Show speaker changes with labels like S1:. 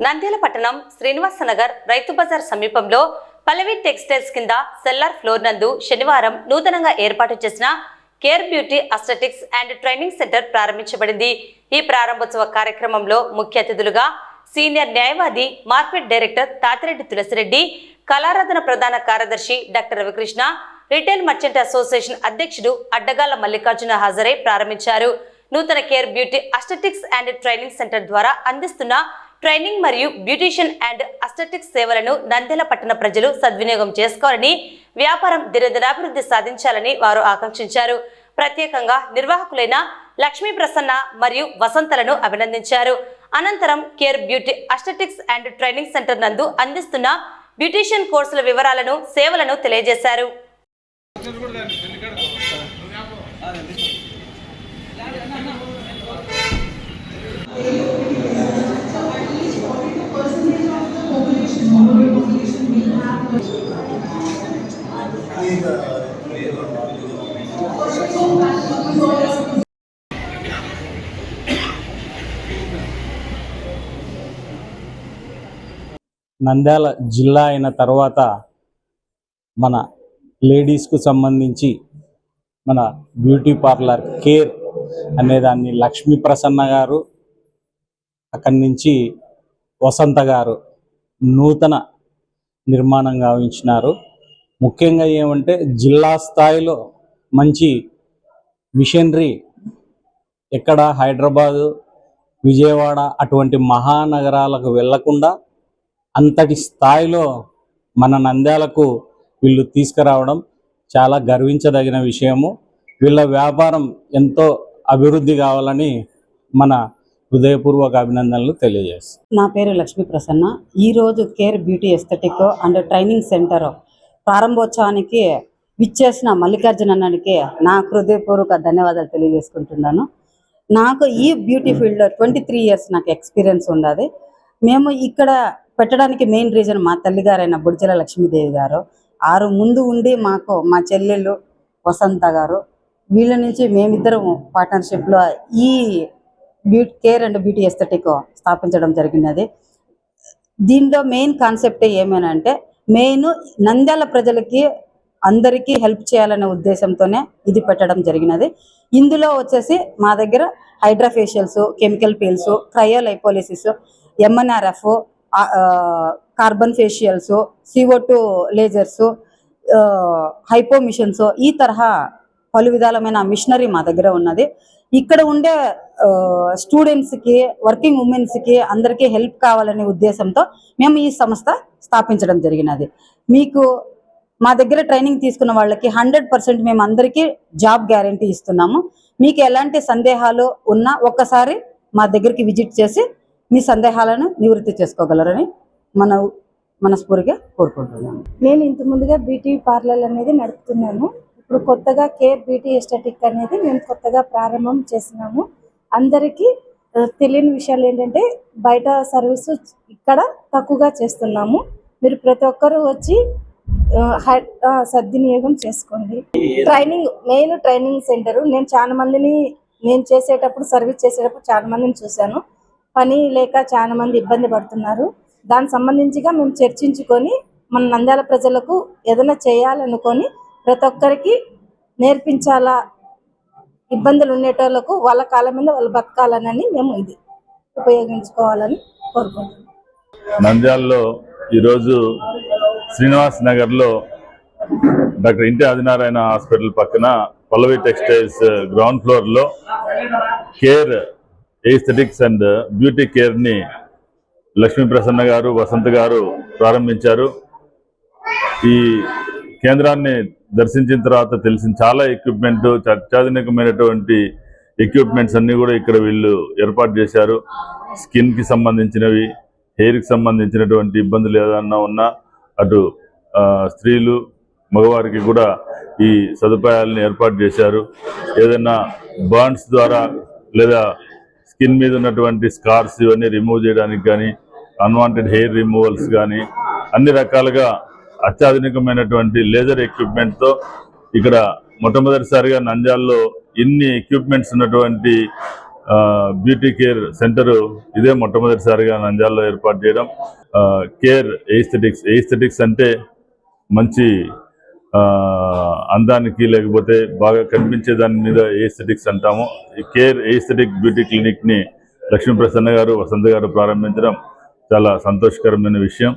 S1: నంద్యాల పట్టణం శ్రీనివాస నగర్ రైతు బజార్ సమీపంలో పల్లవి టెక్స్టైల్స్ కింద సెల్లార్ ఫ్లోర్ నందు శనివారం నూతనంగా ఏర్పాటు చేసిన care beauty aesthetics and training centre ప్రారంభించబడింది. ఈ ప్రారంభోత్సవ కార్యక్రమంలో ముఖ్య అతిథులుగా సీనియర్ న్యాయవాది మార్కెట్ డైరెక్టర్ తాతిరెడ్డి తులసిరెడ్డి, కళారాధన ప్రధాన కార్యదర్శి doctor Ravikrishna, retail merchant association అధ్యక్షుడు అడ్డగాల మల్లికార్జున హాజరై ప్రారంభించారు. నూతన care beauty aesthetics and training centre ద్వారా అందిస్తున్న ట్రైనింగ్ మరియు బ్యూటిషియన్ అండ్ అస్థెటిక్స్ సేవలను నంద్యాల పట్టణ ప్రజలు సద్వినియోగం చేసుకోవాలని, వ్యాపారం దినదినాభివృద్ధి సాధించాలని వారు ఆకాంక్షించారు. ప్రత్యేకంగా నిర్వాహకులైన లక్ష్మీ ప్రసన్న మరియు వసంతలను అభినందించారు. అనంతరం care beauty aesthetics and training centre నందు అందిస్తున్న బ్యూటిషియన్ కోర్సుల వివరాలను, సేవలను తెలియజేశారు.
S2: నంద్యాల జిల్లా అయిన తర్వాత మన లేడీస్కు సంబంధించి మన బ్యూటీ పార్లర్ కేర్ అనేదాన్ని లక్ష్మీ ప్రసన్న గారు, అక్కడి నుంచి వసంత గారు నూతన నిర్మాణం గావించినారు. ముఖ్యంగా ఏమంటే జిల్లా స్థాయిలో మంచి మిషనరీ ఎక్కడ హైదరాబాదు, విజయవాడ అటువంటి మహానగరాలకు వెళ్లకుండా అంతటి స్థాయిలో మన నంద్యాలకు వీళ్ళు తీసుకురావడం చాలా గర్వించదగిన విషయము. వీళ్ళ వ్యాపారం ఎంతో అభివృద్ధి కావాలని మన హృదయపూర్వక అభినందనలు తెలియజేస్తాను.
S3: నా పేరు లక్ష్మీ ప్రసన్న. ఈరోజు care beauty aesthetic and training centre ప్రారంభోత్సవానికి విచ్చేసిన మల్లికార్జున అన్నకి నా హృదయపూర్వక ధన్యవాదాలు తెలియజేసుకుంటున్నాను. నాకు ఈ బ్యూటీ ఫీల్డ్లో 23 ఇయర్స్ నాకు ఎక్స్పీరియన్స్ ఉన్నది. మేము ఇక్కడ పెట్టడానికి మెయిన్ రీజన్ మా తల్లిగారైన బుడిచెల లక్ష్మీదేవి గారు, ముందు ఉండి మాకు మా చెల్లెళ్ళు వసంత గారు, వీళ్ళ నుంచి మేమిద్దరం పార్ట్నర్షిప్లో ఈ కేర్ అండ్ బ్యూటీ ఎస్థెటిక్ స్థాపించడం జరిగినది. దీంట్లో మెయిన్ కాన్సెప్ట్ ఏమేనంటే నంద్యాల ప్రజలకి అందరికీ హెల్ప్ చేయాలనే ఉద్దేశంతోనే ఇది పెట్టడం జరిగినది. ఇందులో వచ్చేసి మా దగ్గర hydra facials, chemical peels, cryolipolysis, MNRF, carbon facials, CO2 lasers, హైపో మిషన్స్, ఈ తరహా పలు విధాలమైన మిషనరీ మా దగ్గర ఉన్నది. ఇక్కడ ఉండే స్టూడెంట్స్కి, వర్కింగ్ ఉమెన్స్కి అందరికీ హెల్ప్ కావాలనే ఉద్దేశంతో మేము ఈ సంస్థ స్థాపించడం జరిగినది. మీకు మా దగ్గర ట్రైనింగ్ తీసుకున్న వాళ్ళకి 100% మేము అందరికీ జాబ్ గ్యారంటీ ఇస్తున్నాము. మీకు ఎలాంటి సందేహాలు ఉన్నా ఒక్కసారి మా దగ్గరికి విజిట్ చేసి మీ సందేహాలను నివృత్తి చేసుకోగలరని మనస్ఫూర్తిగా కోరుకుంటున్నాను.
S4: నేను ఇంత ముందుగా బ్యూటీ పార్లర్ అనేది నడుపుతున్నాను. ఇప్పుడు కొత్తగా కేర్ బ్యూటీ ఎస్థెటిక్ అనేది మేము కొత్తగా ప్రారంభం చేసినాము. అందరికీ తెలియని విషయాలు ఏంటంటే బయట సర్వీసు ఇక్కడ తక్కువగా చేస్తున్నాము. మీరు ప్రతి ఒక్కరూ వచ్చి సద్వినియోగం చేసుకోండి. Main training centre. నేను చేసేటప్పుడు సర్వీస్ చేసేటప్పుడు చాలా మందిని చూశాను. పని లేక చాలా మంది ఇబ్బంది పడుతున్నారు. దానికి సంబంధించిగా మేము చర్చించుకొని మన నంద్యాల ప్రజలకు ఏదైనా చేయాలనుకొని ప్రతి ఒక్కరికి నేర్పించాలా, ఇబ్బందులు ఉండేటోళ్లకు వాళ్ళ కాళ్ళ మీద వాళ్ళు బతకాలని మేము ఇది ఉపయోగించుకోవాలని కోరుకుంటున్నాం.
S5: నంద్యాలలో ఈరోజు శ్రీనివాస్ నగర్లో డాక్టర్ ఇంటి ఆదినారాయణ హాస్పిటల్ పక్కన పల్లవి టెక్స్టైల్స్ గ్రౌండ్ ఫ్లోర్లో కేర్ ఎస్థెటిక్స్ అండ్ బ్యూటీ కేర్ని లక్ష్మీ ప్రసన్న గారు, వసంత్ గారు ప్రారంభించారు. ఈ కేంద్రాన్ని దర్శించిన తర్వాత తెలిసిన చాలా ఎక్విప్మెంట్, అత్యాధునికమైనటువంటి ఎక్విప్మెంట్స్ అన్నీ కూడా ఇక్కడ వీళ్ళు ఏర్పాటు చేశారు. స్కిన్కి సంబంధించినవి, హెయిర్కి సంబంధించినటువంటి ఇబ్బందులు ఏదన్నా ఉన్నా అటు స్త్రీలు, మగవారికి కూడా ఈ సదుపాయాలను ఏర్పాటు చేశారు. ఏదైనా బర్న్స్ ద్వారా లేదా స్కిన్ మీద ఉన్నటువంటి స్కార్స్ ఇవన్నీ రిమూవ్ చేయడానికి కానీ, అన్వాంటెడ్ హెయిర్ రిమూవల్స్ కానీ అన్ని రకాలుగా అత్యాధునికమైనటువంటి లేజర్ ఎక్విప్మెంట్తో ఇక్కడ మొట్టమొదటిసారిగా నంద్యాలలో ఇన్ని ఎక్విప్మెంట్స్ ఉన్నటువంటి బ్యూటీ కేర్ సెంటరు ఇదే మొట్టమొదటిసారిగా నంద్యాలలో ఏర్పాటు చేయడం. కేర్ ఎయిస్థెటిక్స్ అంటే మంచి అందానికి లేకపోతే బాగా కనిపించే దాని మీద ఎయిస్థెటిక్స్ అంటాము. ఈ కేర్ ఎయిస్థెటిక్ బ్యూటీ క్లినిక్ని లక్ష్మీ ప్రసన్న గారు, వసంత గారు ప్రారంభించడం చాలా సంతోషకరమైన విషయం.